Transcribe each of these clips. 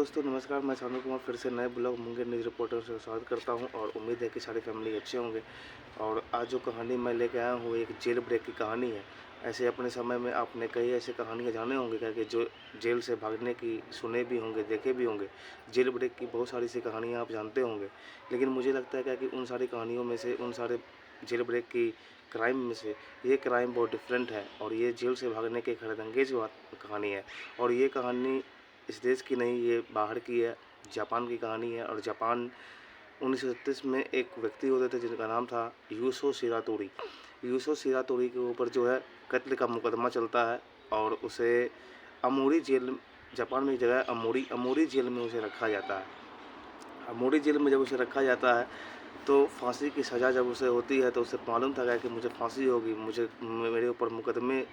दोस्तों नमस्कार, मैं सानू कुमार फिर से नए ब्लॉग मुंगेर न्यूज़ रिपोर्टर से स्वागत करता हूं और उम्मीद है कि सारी फैमिली अच्छे होंगे। और आज जो कहानी मैं लेके आया हूं एक जेल ब्रेक की कहानी है। ऐसे अपने समय में आपने कई ऐसे कहानियां जाने होंगे क्या कि जो जेल से भागने की सुने भी होंगे, देखे भी होंगे। जेल ब्रेक की बहुत सारी सी कहानियाँ आप जानते होंगे, लेकिन मुझे लगता है क्या कि उन सारी कहानियों में से, उन सारे जेल ब्रेक की क्राइम में से ये क्राइम बहुत डिफरेंट है। और ये जेल से भागने के खैरअंगेज कहानी है। और ये कहानी इस देश की नहीं, ये बाहर की है, जापान की कहानी है। और जापान 1937 में एक व्यक्ति होते थे जिनका नाम था यूसो शिरातोरी। यूसो शिरातोरी के ऊपर जो है कत्ल का मुकदमा चलता है और उसे अमोरी जेल, जापान में एक जगह है अमोरी, अमोरी जेल में उसे रखा जाता है। अमोरी जेल में जब उसे रखा जाता है तो फांसी की सज़ा जब उसे होती है तो उसे मालूम था कि मुझे फांसी होगी, मुझे मेरे ऊपर मुकदमे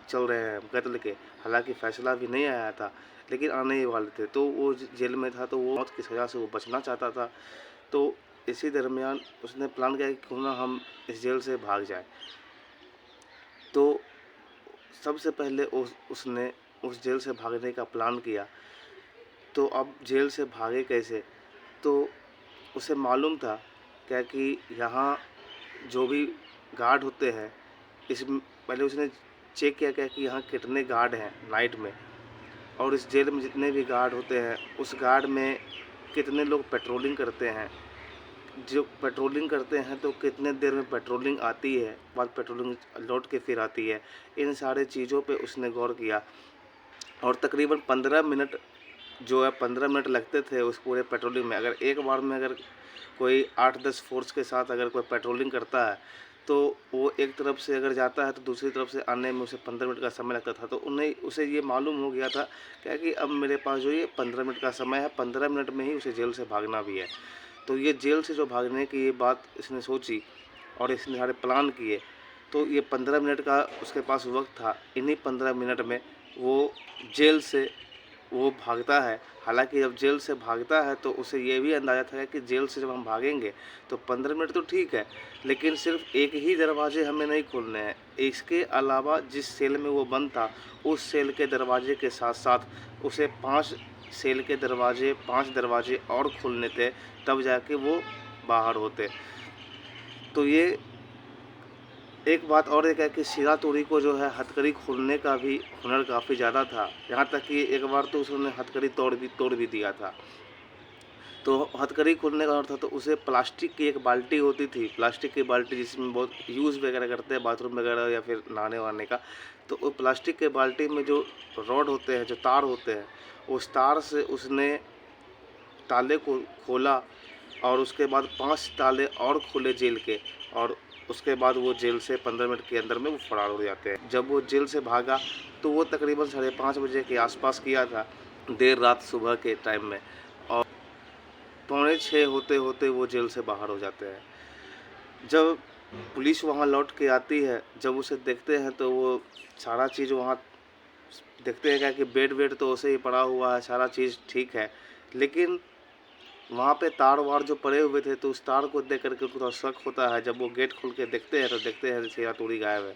चल रहे हैं कत्ल के। हालांकि फ़ैसला भी नहीं आया था, लेकिन आने ही वाले थे। तो वो जेल में था तो वो मौत की सज़ा से वो बचना चाहता था। तो इसी दरमियान उसने प्लान किया कि क्यों ना हम इस जेल से भाग जाए। तो सबसे पहले उसने उस जेल से भागने का प्लान किया। तो अब जेल से भागे कैसे? तो उसे मालूम था क्या कि यहाँ जो भी गार्ड होते हैं, पहले उसने चेक किया क्या कि यहाँ कितने गार्ड हैं नाइट में, और इस जेल में जितने भी गार्ड होते हैं उस गार्ड में कितने लोग पेट्रोलिंग करते हैं। जो पेट्रोलिंग करते हैं तो कितने देर में पेट्रोलिंग आती है, बाद पेट्रोलिंग लौट के फिर आती है। इन सारे चीज़ों पे उसने गौर किया। और तकरीबन 15 मिनट जो है 15 मिनट लगते थे उस पूरे पेट्रोलिंग में। अगर एक बार में अगर कोई 8-10 फोर्स के साथ अगर कोई पेट्रोलिंग करता है तो वो एक तरफ से अगर जाता है तो दूसरी तरफ से आने में उसे 15 मिनट का समय लगता था। तो उसे ये मालूम हो गया था क्या कि अब मेरे पास जो ये 15 मिनट का समय है, 15 मिनट में ही उसे जेल से भागना भी है। तो ये जेल से जो भागने की ये बात इसने सोची और इसने सारे प्लान किए। तो ये 15 मिनट का उसके पास वक्त था। इन्हीं 15 मिनट में वो जेल से वो भागता है। हालांकि जब जेल से भागता है तो उसे ये भी अंदाज़ा था कि जेल से जब हम भागेंगे तो 15 मिनट तो ठीक है, लेकिन सिर्फ एक ही दरवाजे हमें नहीं खोलने हैं। इसके अलावा जिस सेल में वो बंद था उस सेल के दरवाजे के साथ साथ उसे 5 सेल के दरवाजे, 5 दरवाजे और खोलने थे, तब जाके वो बाहर होते। तो ये एक बात और एक है कि शिरातोरी को जो है हथकड़ी खोलने का भी हुनर काफ़ी ज़्यादा था। यहाँ तक कि एक बार तो उसने हथकड़ी तोड़ भी दिया था। तो हथकड़ी खोलने का हुनर था। तो उसे प्लास्टिक की एक बाल्टी होती थी, प्लास्टिक की बाल्टी जिसमें बहुत यूज़ वगैरह करते हैं बाथरूम वगैरह या फिर नहाने वहाने का। तो वो प्लास्टिक के बाल्टी में जो रॉड होते हैं, जो तार होते हैं, उस तार से उसने ताले को खोला और उसके बाद 5 ताले और खोले जेल के। और उसके बाद वो जेल से 15 मिनट के अंदर में वो फरार हो जाते हैं। जब वो जेल से भागा तो वो तकरीबन 5:30 बजे के आसपास किया था, देर रात सुबह के टाइम में। और 5:45 होते होते वो जेल से बाहर हो जाते हैं। जब पुलिस वहाँ लौट के आती है, जब उसे देखते हैं तो वो सारा चीज़ वहाँ देखते हैं क्या कि बेड वेड तो उसे ही पड़ा हुआ है, सारा चीज़ ठीक है। लेकिन वहाँ पे तार वार जो पड़े हुए थे तो उस तार को देख कर के उनको थोड़ा शक होता है। जब वो गेट खोल के देखते हैं तो देखते हैं शिरातोरी गायब है।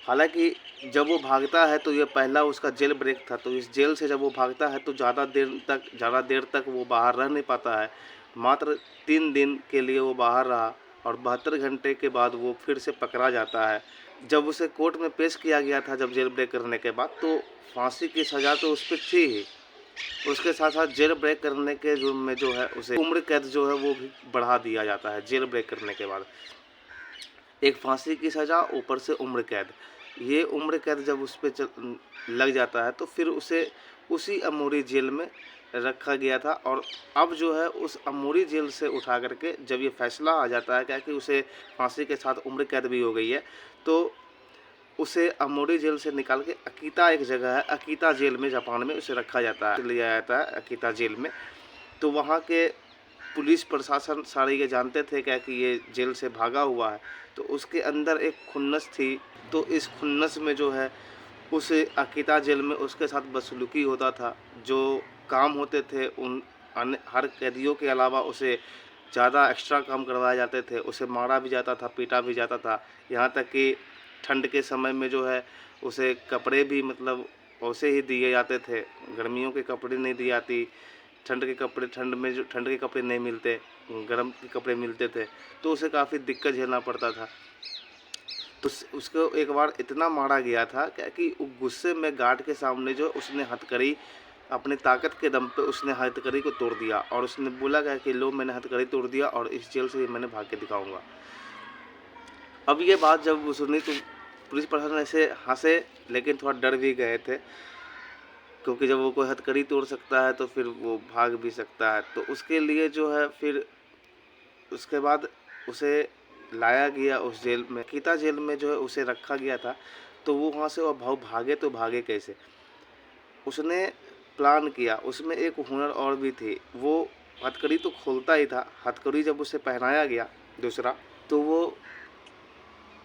हालांकि जब वो भागता है तो ये पहला उसका जेल ब्रेक था। तो इस जेल से जब वो भागता है तो ज़्यादा देर तक वो बाहर रह नहीं पाता है। मात्र 3 दिन के लिए वो बाहर रहा और 72 घंटे के बाद वो फिर से पकड़ा जाता है। जब उसे कोर्ट में पेश किया गया था जब जेल ब्रेक करने के बाद, तो फांसी की सज़ा तो उस पर थी ही, उसके साथ साथ जेल ब्रेक करने के जुर्म में जो है उसे उम्र कैद जो है वो भी बढ़ा दिया जाता है। जेल ब्रेक करने के बाद एक फांसी की सज़ा, ऊपर से उम्र कैद। ये उम्र कैद जब उस पर लग जाता है तो फिर उसे उसी अमोरी जेल में रखा गया था। और अब जो है उस अमोरी जेल से उठा करके जब ये फैसला आ जाता है क्या कि उसे फांसी के साथ उम्र कैद भी हो गई है, तो उसे अमोरी जेल से निकाल के अकीता एक जगह है, अकीता जेल में जापान में उसे रखा जाता है, लिया जाता है अकीता जेल में। तो वहाँ के पुलिस प्रशासन सारे ये जानते थे क्या कि ये जेल से भागा हुआ है। तो उसके अंदर एक खुन्नस थी। तो इस खुन्नस में जो है उस अकीता जेल में उसके साथ बदसलूकी होता था। जो काम होते थे उन हर कैदियों के अलावा उसे ज़्यादा एक्स्ट्रा काम करवाए जाते थे। उसे मारा भी जाता था, पीटा भी जाता था। यहाँ तक कि ठंड के समय में जो है उसे कपड़े भी मतलब वैसे ही दिए जाते थे। गर्मियों के कपड़े नहीं दी जाती, ठंड के कपड़े ठंड के कपड़े नहीं मिलते, गर्म के कपड़े मिलते थे, तो उसे काफ़ी दिक्कत झेलना पड़ता था। तो उसको एक बार इतना मारा गया था क्या कि गुस्से में गार्ड के सामने जो उसने हथकड़ी अपनी ताकत के दम पे उसने हथकड़ी को तोड़ दिया और उसने बोला गया कि लो मैंने हथकड़ी तोड़ दिया और इस जेल से मैंने भाग के दिखाऊंगा। अब ये बात जब वो सुनी तो पुलिस प्रशासन ऐसे हंसे, लेकिन थोड़ा डर भी गए थे, क्योंकि जब वो कोई हथकड़ी तोड़ सकता है तो फिर वो भाग भी सकता है। तो उसके लिए जो है फिर उसके बाद उसे लाया गया उस जेल में, कीता जेल में जो है उसे रखा गया था। तो वो वहाँ से वो भागे तो भागे कैसे, उसने प्लान किया। उसमें एक हुनर और भी थी, वो हथकड़ी तो खोलता ही था, हथकड़ी जब उसे पहनाया गया दूसरा, तो वो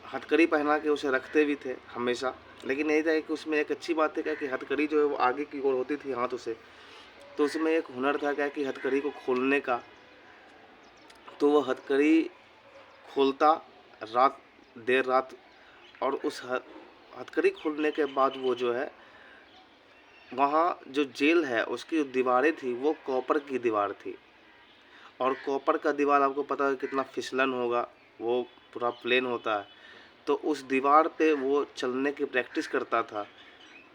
हथकड़ी पहना के उसे रखते भी थे हमेशा। लेकिन यही था कि उसमें एक अच्छी बात है क्या कि हथकड़ी जो है वो आगे की ओर होती थी हाथों से, तो उसमें एक हुनर था क्या कि हथकड़ी को खोलने का। तो वो हथकड़ी खोलता देर रात, और उस हथकड़ी खोलने के बाद वो जो है वहाँ जो जेल है उसकी जो दीवारें थी वो कॉपर की दीवार थी, और कॉपर का दीवार आपको पता है कितना फिसलन होगा, वो पूरा प्लेन होता है। तो उस दीवार पे वो चलने की प्रैक्टिस करता था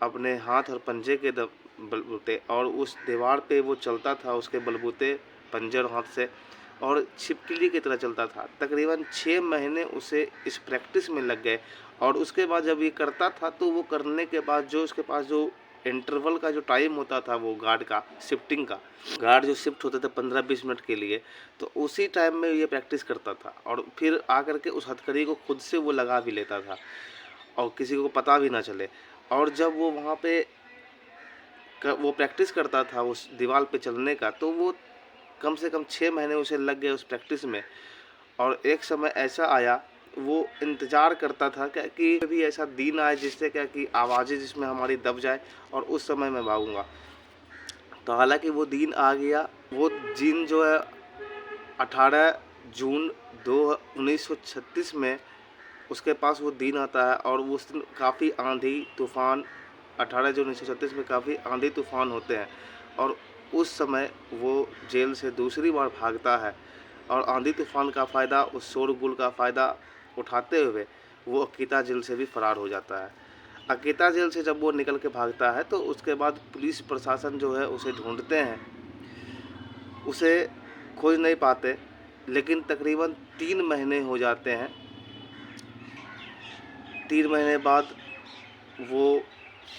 अपने हाथ और पंजे के बलबूते, और उस दीवार पे वो चलता था उसके बलबूते पंजे और हाथ से, और छिपकली की तरह चलता था। तकरीबन 6 महीने उसे इस प्रैक्टिस में लग गए। और उसके बाद जब ये करता था तो वो करने के बाद जो उसके पास जो इंटरवल का जो टाइम होता था वो गार्ड का शिफ्टिंग का, गार्ड जो शिफ्ट होते थे 15-20 मिनट के लिए, तो उसी टाइम में ये प्रैक्टिस करता था और फिर आकर के उस हथकड़ी को खुद से वो लगा भी लेता था और किसी को पता भी ना चले। और जब वो वहाँ पे वो प्रैक्टिस करता था उस दीवार पे चलने का, तो वो कम से कम 6 महीने उसे लग गए उस प्रैक्टिस में। और एक समय ऐसा आया, वो इंतज़ार करता था क्या कि कभी ऐसा दिन आए जिससे क्या कि आवाज़ें जिसमें हमारी दब जाए और उस समय मैं भागूंगा। तो हालांकि वो दिन आ गया। वो दिन जो है 18 जून 1936 में उसके पास वो दिन आता है, और उस दिन काफ़ी आंधी तूफ़ान, 18 जून 1936 में काफ़ी आंधी तूफ़ान होते हैं, और उस समय वो जेल से दूसरी बार भागता है और आंधी तूफ़ान का फ़ायदा, उस शोरगुल का फ़ायदा उठाते हुए वो अकीता जेल से भी फ़रार हो जाता है। अकीता जेल से जब वो निकल के भागता है तो उसके बाद पुलिस प्रशासन जो है उसे ढूंढते हैं, उसे खोज नहीं पाते, लेकिन तकरीबन 3 महीने हो जाते हैं। 3 महीने बाद वो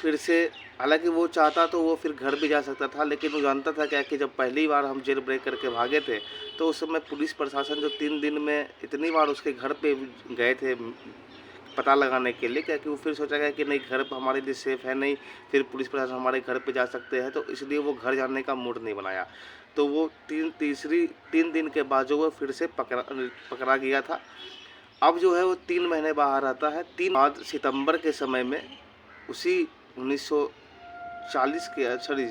फिर से, हालांकि वो चाहता तो वो फिर घर भी जा सकता था, लेकिन वो जानता था क्या कि जब पहली बार हम जेल ब्रेक करके भागे थे तो उस समय पुलिस प्रशासन जो 3 दिन में इतनी बार उसके घर पे गए थे पता लगाने के लिए, क्या कि वो फिर सोचा गया कि नहीं घर पर हमारे लिए सेफ़ है नहीं, फिर पुलिस प्रशासन हमारे घर पे जा सकते हैं, तो इसलिए वो घर जाने का मूड नहीं बनाया। तो वो 3 दिन के बाद जो वो फिर से पकड़ा गया था। अब जो है वो 3 महीने बाहर आता है। 3 बाद सितंबर के समय में उसी 1940 के सॉरी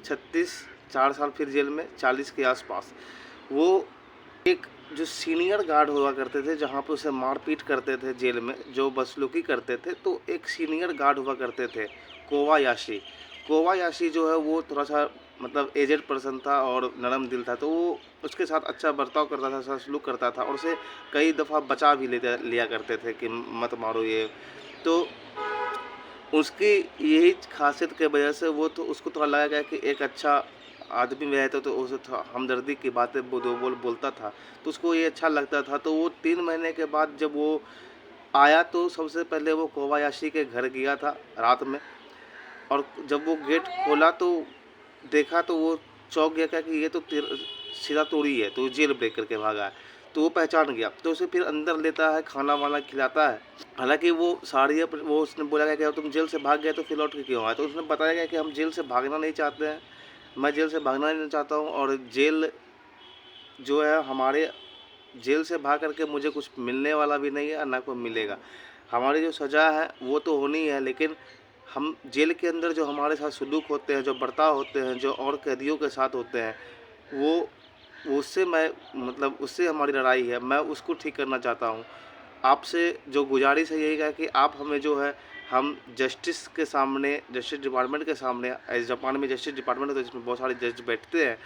36, 4 साल फिर जेल में, 40 के आसपास वो एक जो सीनियर गार्ड हुआ करते थे जहाँ पे उसे मारपीट करते थे जेल में, जो बदसलूकी करते थे, तो एक सीनियर गार्ड हुआ करते थे कोवायाशी। कोवायाशी जो है वो थोड़ा सा मतलब एजेड पर्सन था और नरम दिल था, तो वो उसके साथ अच्छा बर्ताव करता था, अच्छा सलूक करता था, और उसे कई दफ़ा बचा भी लिया करते थे कि मत मारो ये। तो उसकी यही खासियत की वजह से वो तो उसको थोड़ा लगा गया कि एक अच्छा आदमी में रहता तो उसे हमदर्दी की बातें बोलता था, तो उसको ये अच्छा लगता था। तो वो 3 महीने के बाद जब वो आया तो सबसे पहले वो कोबायाशी के घर गया था रात में, और जब वो गेट खोला तो देखा तो वो चौंक गया क्या कि ये तो सीधा तोड़ी है, तो जेल ब्रेक करके भागा है। तो वो पहचान गया, तो उसे फिर अंदर लेता है, खाना वाना खिलाता है। हालांकि वो सारी वो उसने बोला गया कि तुम जेल से भाग गए तो फिर लौट के क्यों आए, तो उसने बताया गया कि हम जेल से भागना नहीं चाहते हैं, मैं जेल से भागना नहीं चाहता हूँ, और जेल जो है हमारे जेल से भाग करके मुझे कुछ मिलने वाला भी नहीं है ना कोई मिलेगा। हमारी जो सज़ा है वो तो होनी है, लेकिन हम जेल के अंदर जो हमारे साथ सलूक होते हैं, जो बर्ताव होते हैं, जो और कैदियों के साथ होते हैं, वो उससे मैं मतलब उससे हमारी लड़ाई है, मैं उसको ठीक करना चाहता हूँ। आपसे जो गुजारिश है यही है कि आप हमें जो है हम जस्टिस के सामने, जस्टिस डिपार्टमेंट के सामने, जापान में जस्टिस डिपार्टमेंट होता है जिसमें बहुत सारे जज बैठते हैं,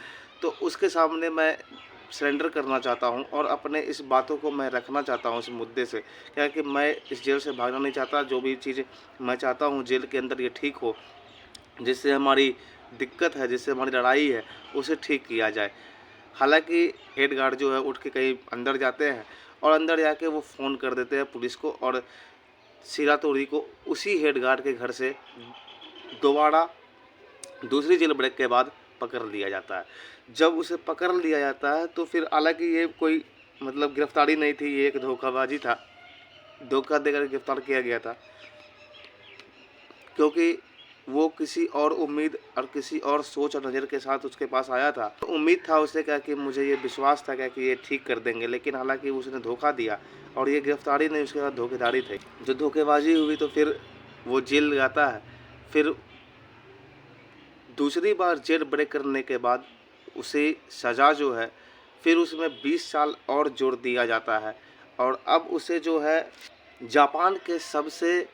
तो उसके सामने मैं सरेंडर करना चाहता हूं और अपने इस बातों को मैं रखना चाहता हूं इस मुद्दे से, क्या कि मैं इस जेल से भागना नहीं चाहता। जो भी चीज़ मैं चाहता हूं जेल के अंदर ये ठीक हो, जिससे हमारी दिक्कत है, जिससे हमारी लड़ाई है, उसे ठीक किया जाए। हालांकि हेड गार्ड जो है उठ के कहीं अंदर जाते हैं और अंदर जाके वो फ़ोन कर देते हैं पुलिस को, और सिरातोड़ी को उसी हेड गार्ड के घर से दोबारा दूसरी जेल ब्रेक के बाद पकड़ लिया जाता है। जब उसे पकड़ लिया जाता है तो फिर, हालांकि ये कोई मतलब गिरफ्तारी नहीं थी, ये एक धोखाबाजी था, धोखा देकर गिरफ्तार किया गया था, क्योंकि वो किसी और उम्मीद और किसी और सोच और नज़र के साथ उसके पास आया था। तो उम्मीद था उसे क्या कि मुझे ये विश्वास था क्या कि ये ठीक कर देंगे, लेकिन हालांकि उसने धोखा दिया और ये गिरफ्तारी नहीं, उसके साथ धोखेधारी थी। जो धोखेबाजी हुई तो फिर वो जेल जाता है। फिर दूसरी बार जेल ब्रेक करने के बाद उसे सज़ा जो है फिर उसमें 20 साल और जोड़ दिया जाता है, और अब उसे जो है जापान के सबसे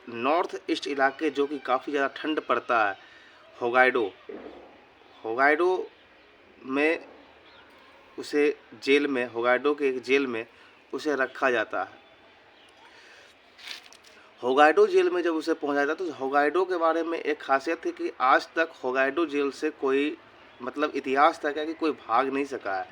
नॉर्थ ईस्ट इलाके, जो कि काफ़ी ज़्यादा ठंड पड़ता है, होगाइडो में उसे जेल में, होगाइडो के एक जेल में उसे रखा जाता है। होगाइडो जेल में जब उसे पहुंचाया जाता है तो होगाइडो के बारे में एक खासियत थी कि आज तक होगाइडो जेल से कोई, मतलब इतिहास था क्या कि कोई भाग नहीं सका है,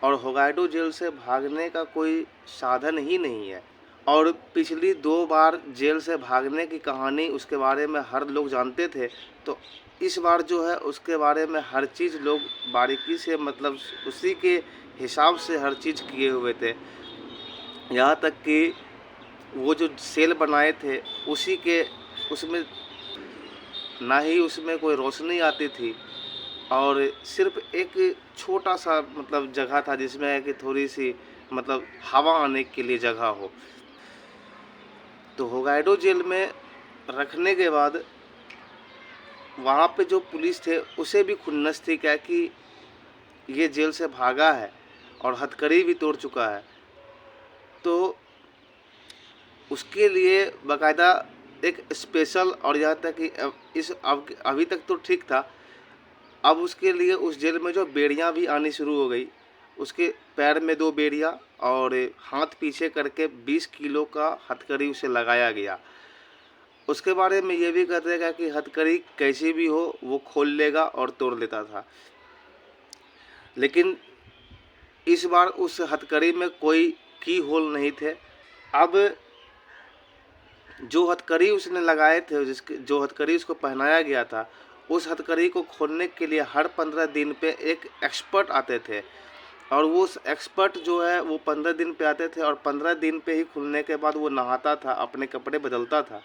और होगाइडो जेल से भागने का कोई साधन ही नहीं है। और पिछली 2 बार जेल से भागने की कहानी उसके बारे में हर लोग जानते थे, तो इस बार जो है उसके बारे में हर चीज़ लोग बारीकी से, मतलब उसी के हिसाब से हर चीज़ किए हुए थे। यहाँ तक कि वो जो सेल बनाए थे उसमें ना ही उसमें कोई रोशनी आती थी, और सिर्फ एक छोटा सा मतलब जगह था जिसमें कि थोड़ी सी मतलब हवा आने के लिए जगह हो। तो होगाइडो जेल में रखने के बाद वहाँ पे जो पुलिस थे उसे भी खुन्नस थी क्या कि ये जेल से भागा है और हथकड़ी भी तोड़ चुका है, तो उसके लिए बाकायदा एक स्पेशल, और यहाँ तक कि अभी तक तो ठीक था, अब उसके लिए उस जेल में जो बेड़ियाँ भी आनी शुरू हो गई, उसके पैर में 2 बेड़ियाँ और हाथ पीछे करके 20 किलो का हथकड़ी उसे लगाया गया। उसके बारे में ये भी कहते हैं कि हथकड़ी कैसी भी हो वो खोल लेगा और तोड़ लेता था, लेकिन इस बार उस हथकड़ी में कोई की होल नहीं थे। अब जो हथकड़ी उसने लगाए थे, जो हथकड़ी उसको पहनाया गया था, उस हथकड़ी को खोलने के लिए हर 15 दिन पे एक एक्सपर्ट आते थे, और वो एक्सपर्ट जो है वो 15 दिन पे आते थे, और 15 दिन पे ही खुलने के बाद वो नहाता था, अपने कपड़े बदलता था।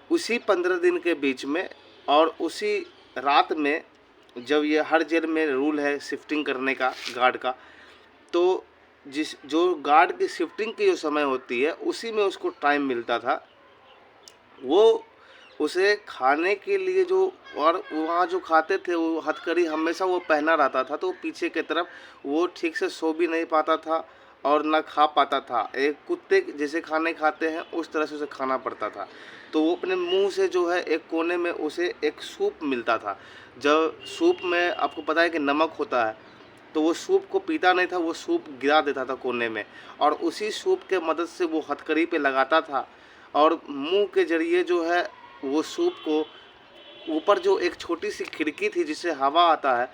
उसी 15 दिन के बीच में और उसी रात में, जब ये हर जेल में रूल है शिफ्टिंग करने का गार्ड का, तो जो गार्ड की शिफ्टिंग की जो समय होती है उसी में उसको टाइम मिलता था। वो उसे खाने के लिए जो, और वहाँ जो खाते थे वो हथकड़ी हमेशा वो पहना रहता था, तो पीछे की तरफ वो ठीक से सो भी नहीं पाता था और ना खा पाता था। एक कुत्ते जैसे खाने खाते हैं उस तरह से उसे खाना पड़ता था। तो वो अपने मुंह से जो है एक कोने में उसे एक सूप मिलता था। जब सूप में आपको पता है कि नमक होता है, तो वो सूप को पीता नहीं था, वो सूप गिरा देता था कोने में, और उसी सूप के मदद से वो हथकड़ी पे लगाता था, और मुंह के जरिए जो है वो सूप को ऊपर जो एक छोटी सी खिड़की थी जिससे हवा आता है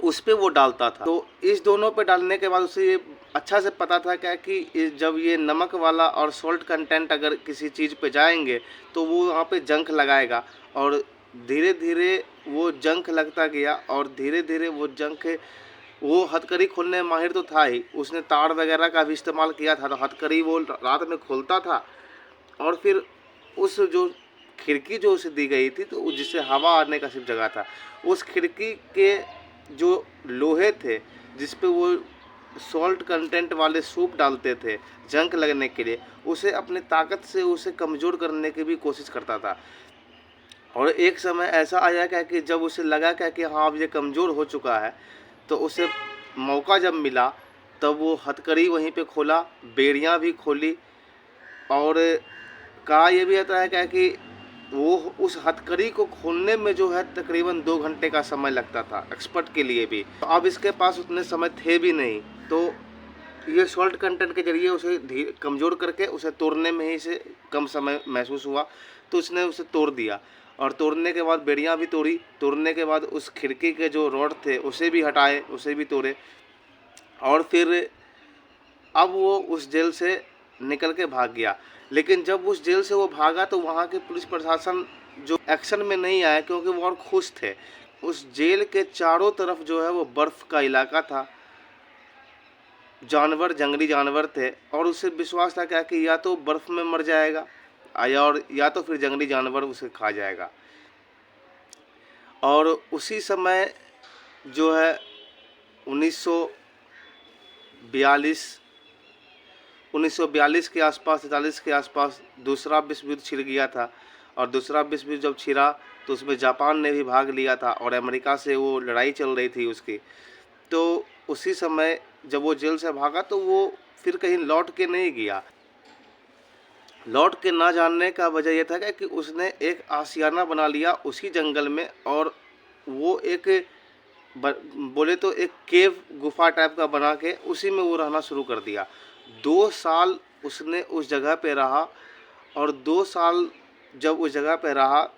उस पे वो डालता था। तो इस दोनों पे डालने के बाद उसे ये अच्छा से पता था क्या कि जब ये नमक वाला और सॉल्ट कंटेंट अगर किसी चीज़ पे जाएंगे तो वो वहाँ पे जंख लगाएगा, और धीरे धीरे वो जंख लगता गया, और धीरे धीरे वो हथकड़ी खोलने में माहिर तो था ही, उसने तार वगैरह का भी इस्तेमाल किया था, तो हथकड़ी वो रात में खोलता था, और फिर उस जो खिड़की जो उसे दी गई थी तो जिससे हवा आने का सिर्फ जगह था, उस खिड़की के जो लोहे थे जिस पे वो सॉल्ट कंटेंट वाले सूप डालते थे जंक लगने के लिए, उसे अपनी ताकत से उसे कमज़ोर करने की भी कोशिश करता था। और एक समय ऐसा आया क्या कि जब उसे लगा क्या कि हाँ अब ये कमज़ोर हो चुका है, तो उसे मौका जब मिला तब वो हथकड़ी वहीं पे खोला, बेड़ियाँ भी खोली, और कहा ये भी जाता है क्या कि वो उस हथकड़ी को खोलने में जो है तकरीबन 2 घंटे का समय लगता था एक्सपर्ट के लिए भी। तो अब इसके पास उतने समय थे भी नहीं, तो ये सॉल्ट कंटेंट के जरिए उसे कमज़ोर करके उसे तोड़ने में ही से कम समय महसूस हुआ, तो उसने उसे तोड़ दिया। और तोड़ने के बाद बेड़ियाँ भी तोड़ी, तोड़ने के बाद उस खिड़की के जो रॉड थे उसे भी हटाए, उसे भी तोड़े। और फिर अब वो उस जेल से निकल के भाग गया। लेकिन जब उस जेल से वो भागा तो वहाँ के पुलिस प्रशासन जो एक्शन में नहीं आया, क्योंकि वो और खुश थे। उस जेल के चारों तरफ जो है वो बर्फ़ का इलाका था, जानवर, जंगली जानवर थे, और उसे विश्वास था क्या कि या तो बर्फ़ में मर जाएगा या तो फिर जंगली जानवर उसे खा जाएगा। और उसी समय जो है 1942 के आसपास, 43 के आसपास दूसरा विश्व युद्ध छिड़ गया था। और दूसरा विश्व युद्ध जब छिड़ा तो उसमें जापान ने भी भाग लिया था और अमेरिका से वो लड़ाई चल रही थी उसकी। तो उसी समय जब वो जेल से भागा तो वो फिर कहीं लौट के नहीं गया। लौट के ना जानने का वजह यह था कि उसने एक आशियाना बना लिया उसी जंगल में, और वो एक बोले तो एक केव, गुफा टाइप का बना के उसी में वो रहना शुरू कर दिया। 2 साल उसने उस जगह पे रहा, और 2 साल जब उस जगह पे रहा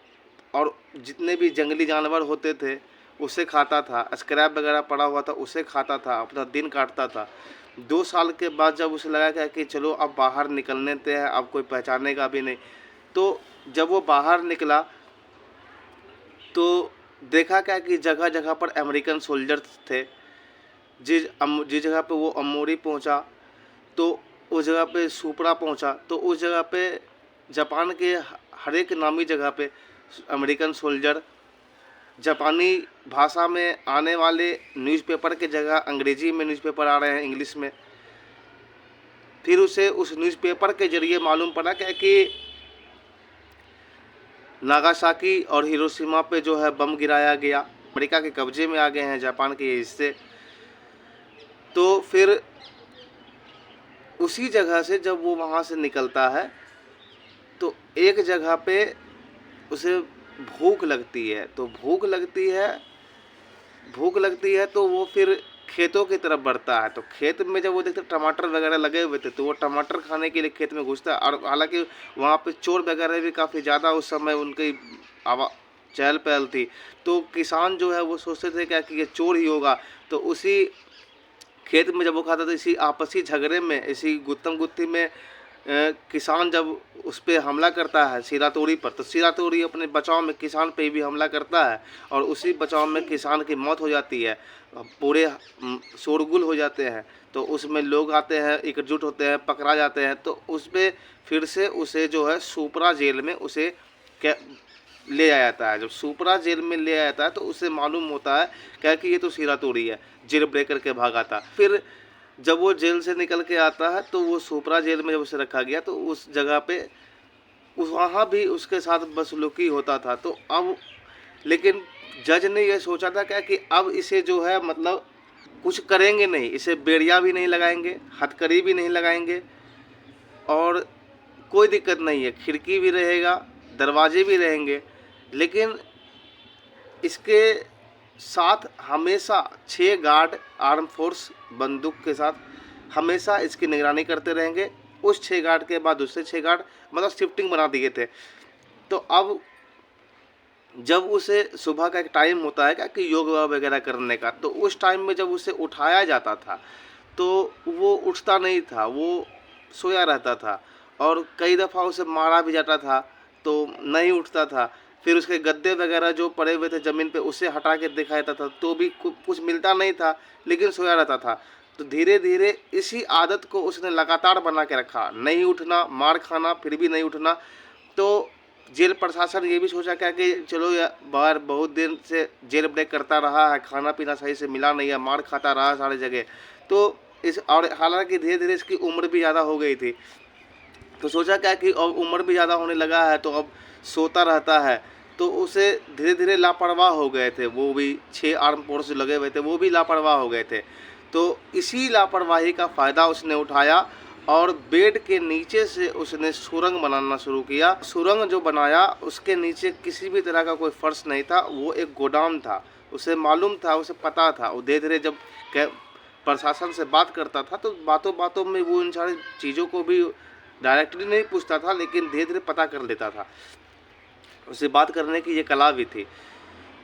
और जितने भी जंगली जानवर होते थे उसे खाता था, स्क्रैप वगैरह पड़ा हुआ था उसे खाता था, अपना दिन काटता था। 2 साल के बाद जब उसे लगा क्या कि चलो अब बाहर निकलने देते हैं, अब कोई पहचानेगा भी नहीं, तो जब वो बाहर निकला तो देखा क्या कि जगह जगह पर अमेरिकन सोल्जर्स थे। जिस जगह पे वो अमोरी पहुंचा तो उस जगह पे सुपरा पहुंचा, तो उस जगह पे जापान के हर एक नामी जगह पे अमेरिकन सोल्जर जापानी भाषा में आने वाले न्यूज़पेपर के जगह अंग्रेजी में न्यूज़पेपर आ रहे हैं, इंग्लिश में। फिर उसे उस न्यूज़पेपर के जरिए मालूम पड़ा क्या कि नागासाकी और हिरोशिमा पे जो है बम गिराया गया, अमेरिका के कब्जे में आ गए हैं जापान के ये हिस्से। तो फिर उसी जगह से जब वो वहाँ से निकलता है तो एक जगह पे उसे भूख लगती है, तो भूख लगती है तो वो फिर खेतों की तरफ बढ़ता है। तो खेत में जब वो देखते टमाटर वगैरह लगे हुए थे तो वो टमाटर खाने के लिए खेत में घुसता है। और हालांकि वहाँ पे चोर वगैरह भी काफ़ी ज़्यादा उस समय उनकी चहल पहल थी, तो किसान जो है वो सोचते थे क्या कि ये चोर ही होगा। तो उसी खेत में जब वो खाता था, इसी आपसी झगड़े में, इसी गुत्तम गुत्ती में किसान जब उस पर हमला करता है सिरातोड़ी पर, तो सिरातोड़ी अपने बचाव में किसान पे भी हमला करता है और उसी बचाव में किसान की मौत हो जाती है। पूरे शोरगुल हो जाते हैं, तो उसमें लोग आते हैं, एकजुट होते हैं, पकड़ा जाते हैं। तो उस पर फिर से उसे जो है सुपरा जेल में उसे ले आया जाता है। जब सुपरा जेल में ले आया जाता है तो उसे मालूम होता है क्या कि ये तो सिरातोड़ी है, जेल ब्रेक करके भागा था। फिर जब वो जेल से निकल के आता है तो वो सुपरा जेल में जब उसे रखा गया तो उस जगह पे वहाँ भी उसके साथ बदसलूकी होता था। तो अब लेकिन जज ने ये सोचा था क्या कि अब इसे जो है मतलब कुछ करेंगे नहीं, इसे बेड़िया भी नहीं लगाएंगे, हथकड़ी भी नहीं लगाएंगे, और कोई दिक्कत नहीं है, खिड़की भी रहेगा, दरवाजे भी रहेंगे, लेकिन इसके साथ हमेशा 6 गार्ड आर्म फोर्स बंदूक के साथ हमेशा इसकी निगरानी करते रहेंगे। उस 6 गार्ड के बाद दूसरे 6 गार्ड, मतलब शिफ्टिंग बना दिए थे। तो अब जब उसे सुबह का एक टाइम होता है क्या कि योग वगैरह करने का, तो उस टाइम में जब उसे उठाया जाता था तो वो उठता नहीं था, वो सोया रहता था, और कई दफ़ा उसे मारा भी जाता था तो नहीं उठता था। फिर उसके गद्दे वगैरह जो पड़े हुए थे ज़मीन पे उसे हटा के दिखाया जाता था तो भी कुछ मिलता नहीं था, लेकिन सोया रहता था। तो धीरे धीरे इसी आदत को उसने लगातार बना के रखा, नहीं उठना, मार खाना, फिर भी नहीं उठना। तो जेल प्रशासन ये भी सोचा क्या कि चलो यार बाहर बहुत दिन से जेल ब्रेक करता रहा है, खाना पीना सही से मिला नहीं है, मार खाता रहा सारी जगह, तो इस और हालांकि धीरे धीरे इसकी उम्र भी ज़्यादा हो गई थी, तो सोचा क्या कि अब उम्र भी ज़्यादा होने लगा है तो अब सोता रहता है, तो उसे धीरे धीरे लापरवाह हो गए थे। वो भी 6 आर्म फोर्स लगे हुए थे, वो भी लापरवाह हो गए थे। तो इसी लापरवाही का फ़ायदा उसने उठाया और बेड के नीचे से उसने सुरंग बनाना शुरू किया। सुरंग जो बनाया उसके नीचे किसी भी तरह का कोई फर्श नहीं था, वो एक गोदाम था। उसे मालूम था, उसे पता था। वो धीरे धीरे जब प्रशासन से बात करता था तो बातों बातों में वो इन सारी चीज़ों को भी डायरेक्टली नहीं पूछता था, लेकिन धीरे धीरे पता कर लेता था। उसे बात करने की ये कला भी थी।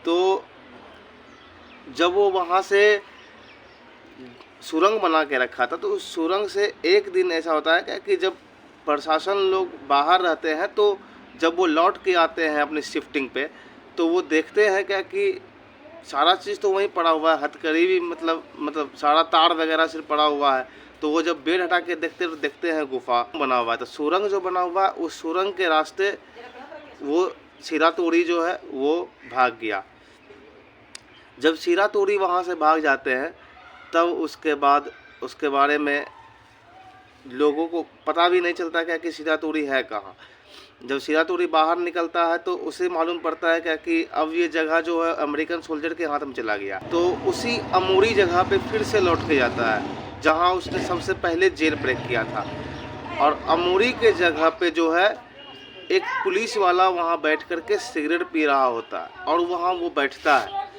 तो जब वो वहाँ से सुरंग बना के रखा था, तो उस सुरंग से एक दिन ऐसा होता है कि जब प्रशासन लोग बाहर रहते हैं, तो जब वो लौट के आते हैं अपनी शिफ्टिंग पे, तो वो देखते हैं क्या कि सारा चीज़ तो वहीं पड़ा हुआ है, हथकड़ी भी मतलब सारा तार वगैरह सिर्फ पड़ा हुआ है। तो वो जब बेड हटा के देखते हैं गुफा बना हुआ है। तो सुरंग जो बना हुआ है, उस सुरंग के रास्ते वो शीरा तोड़ी जो है वो भाग गया। जब शीरा तोड़ी वहाँ से भाग जाते हैं, तब उसके बाद उसके बारे में लोगों को पता भी नहीं चलता क्या कि शीरा तोड़ी है कहाँ। जब शीरा तोड़ी बाहर निकलता है तो उसे मालूम पड़ता है क्या कि अब ये जगह जो है अमेरिकन सोल्जर के हाथ में चला गया। तो उसी अमूरी जगह पे फिर से लौट के जाता है जहाँ उसने सबसे पहले जेल ब्रेक किया था। और अमूरी के जगह पे जो है एक पुलिस वाला वहाँ बैठ कर के सिगरेट पी रहा होता है, और वहाँ वो बैठता है।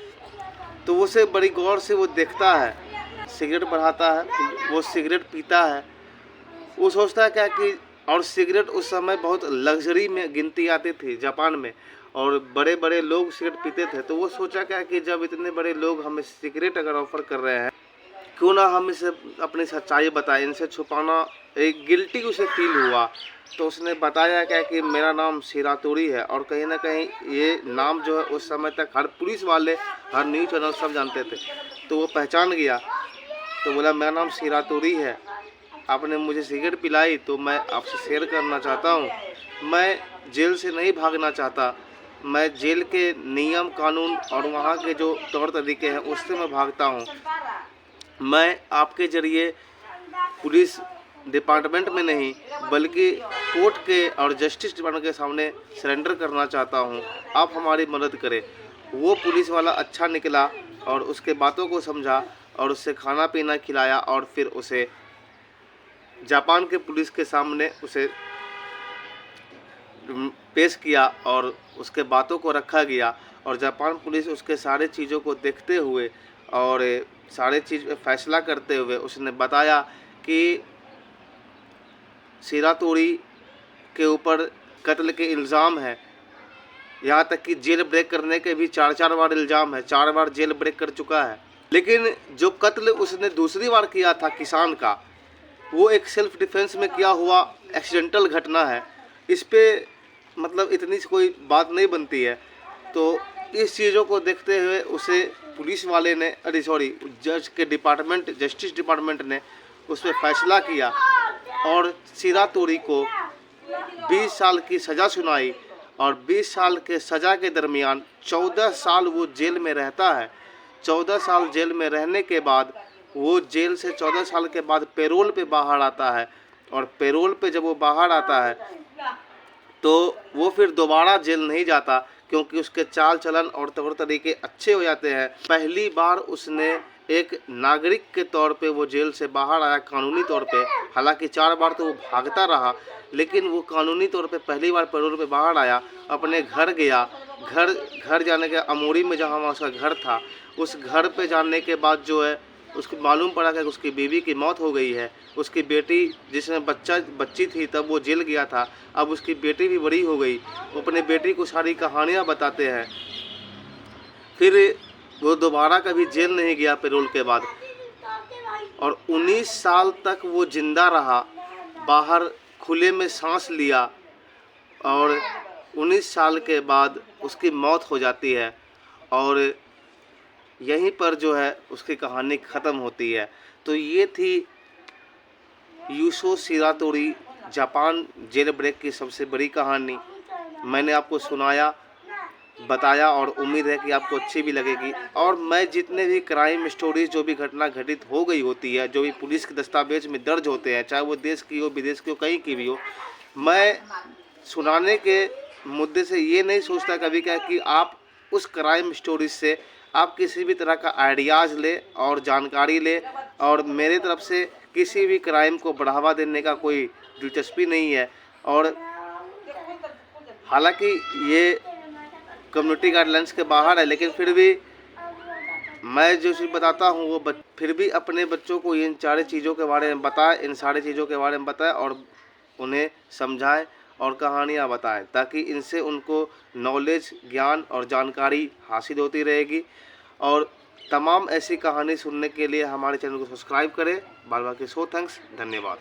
तो उसे बड़ी गौर से वो देखता है, सिगरेट बढ़ाता है, वो सिगरेट पीता है। वो सोचता है क्या कि, और सिगरेट उस समय बहुत लग्जरी में गिनती आती थी जापान में, और बड़े बड़े लोग सिगरेट पीते थे। तो वो सोचा क्या कि जब इतने बड़े लोग हमें सिगरेट अगर ऑफर कर रहे हैं, क्यों ना हम इसे अपनी सच्चाई बताएं, इनसे छुपाना। एक गिल्टी उसे फील हुआ, तो उसने बताया क्या कि मेरा नाम शीरा तोड़ी है। और कहीं ना कहीं ये नाम जो है उस समय तक हर पुलिस वाले, हर न्यूज़ चैनल सब जानते थे। तो वो पहचान गया, तो बोला मेरा नाम शीरा तोड़ी है, आपने मुझे सिगरेट पिलाई तो मैं आपसे शेयर करना चाहता हूँ। मैं जेल से नहीं भागना चाहता, मैं जेल के नियम कानून और वहाँ के जो तौर तरीके हैं उससे मैं भागता हूँ। मैं आपके ज़रिए पुलिस डिपार्टमेंट में नहीं बल्कि कोर्ट के और जस्टिस डिपार्टमेंट के सामने सरेंडर करना चाहता हूँ, आप हमारी मदद करें। वो पुलिस वाला अच्छा निकला और उसके बातों को समझा और उससे खाना पीना खिलाया, और फिर उसे जापान के पुलिस के सामने उसे पेश किया और उसके बातों को रखा गया। और जापान पुलिस उसके सारे चीज़ों को देखते हुए और सारे चीज़ पे फैसला करते हुए उसने बताया कि शीरा तोड़ी के ऊपर कत्ल के इल्ज़ाम है, यहाँ तक कि जेल ब्रेक करने के भी 4 बार इल्ज़ाम है, 4 बार जेल ब्रेक कर चुका है। लेकिन जो कत्ल उसने दूसरी बार किया था किसान का, वो एक सेल्फ डिफेंस में किया हुआ एक्सीडेंटल घटना है। इस पे मतलब इतनी कोई बात नहीं बनती है। तो इस चीज़ों को देखते हुए उसे पुलिस वाले ने जज के डिपार्टमेंट, जस्टिस डिपार्टमेंट ने उस पर फैसला किया और शीरा तोड़ी को 20 साल की सज़ा सुनाई। और 20 साल के सज़ा के दरमियान 14 साल वो जेल में रहता है। 14 साल जेल में रहने के बाद वो जेल से 14 साल के बाद पैरोल पे बाहर आता है। और पैरोल पे जब वो बाहर आता है तो वो फिर दोबारा जेल नहीं जाता, क्योंकि उसके चाल चलन और तौर तरीके अच्छे हो जाते हैं। पहली बार उसने एक नागरिक के तौर पे वो जेल से बाहर आया कानूनी तौर पे। हालांकि 4 बार तो वो भागता रहा, लेकिन वो कानूनी तौर पे पहली बार पैरोल पे बाहर आया, अपने घर गया। घर जाने के अमूरी में जहाँ उसका घर था, उस घर पे जाने के बाद जो है उसको मालूम पड़ा कि उसकी बीवी की मौत हो गई है। उसकी बेटी जिसमें बच्ची थी तब वो जेल गया था, अब उसकी बेटी भी बड़ी हो गई। वो अपने बेटी को सारी कहानियाँ बताते हैं। फिर वो दोबारा कभी जेल नहीं गया पैरोल के बाद, और 19 साल तक वो जिंदा रहा, बाहर खुले में सांस लिया। और 19 साल के बाद उसकी मौत हो जाती है और यहीं पर जो है उसकी कहानी ख़त्म होती है। तो ये थी यूसो शीरा तोड़ी जापान जेल ब्रेक की सबसे बड़ी कहानी। मैंने आपको सुनाया, बताया, और उम्मीद है कि आपको अच्छी भी लगेगी। और मैं जितने भी क्राइम स्टोरीज, जो भी घटना घटित हो गई होती है, जो भी पुलिस के दस्तावेज में दर्ज होते हैं, चाहे वो देश की हो, विदेश की हो, कहीं की भी हो, मैं सुनाने के मुद्दे से ये नहीं सोचता कभी क्या कि आप उस क्राइम स्टोरीज से आप किसी भी तरह का आइडियाज़ ले और जानकारी ले, और मेरे तरफ से किसी भी क्राइम को बढ़ावा देने का कोई दिलचस्पी नहीं है। और हालांकि ये कम्युनिटी गाइडलाइंस के बाहर है, लेकिन फिर भी मैं जो चीज़ बताता हूँ वो फिर भी अपने बच्चों को इन सारी चीज़ों के बारे में बताएं, इन सारी चीज़ों के बारे में बताएं और उन्हें समझाएं और कहानियाँ बताएं, ताकि इनसे उनको नॉलेज, ज्ञान और जानकारी हासिल होती रहेगी। और तमाम ऐसी कहानी सुनने के लिए हमारे चैनल को सब्सक्राइब करें। बाल बाकी सो थैंक्स, धन्यवाद।